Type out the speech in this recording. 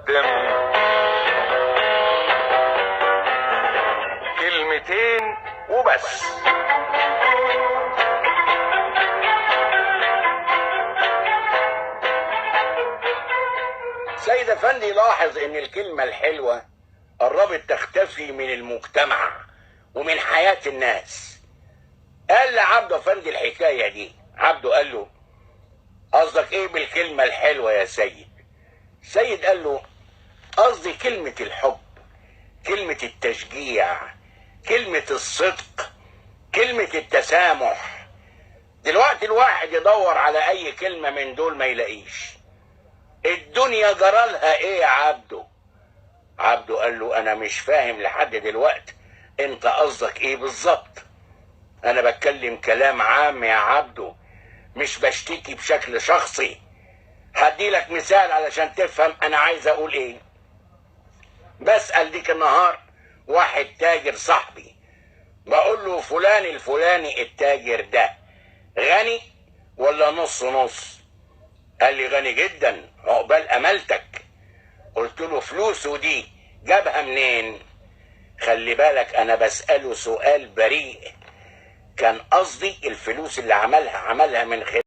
يقدم كلمتين وبس. سيد افندي لاحظ ان الكلمة الحلوة قربت تختفي من المجتمع ومن حياة الناس. قال لعبده افندي الحكاية دي. عبده قال له: قصدك ايه بالكلمة الحلوة يا سيد؟ سيد قال له: قصدي كلمة الحب، كلمة التشجيع، كلمة الصدق، كلمة التسامح. دلوقتي الواحد يدور على اي كلمة من دول ما يلاقيش. الدنيا جرالها ايه يا عبده؟ عبده قال له: انا مش فاهم لحد دلوقتي انت قصدك ايه بالظبط. انا بتكلم كلام عام يا عبده، مش بشتكي بشكل شخصي. هدي لك مثال علشان تفهم انا عايز اقول ايه. بسأل ديك النهار واحد تاجر صاحبي، بقول له: فلان الفلاني التاجر ده غني ولا نص نص؟ قال لي: غني جدا، عقبال امالتك. قلت له: فلوسه دي جابها منين؟ خلي بالك انا بسأله سؤال بريء، كان قصدي الفلوس اللي عملها من خلال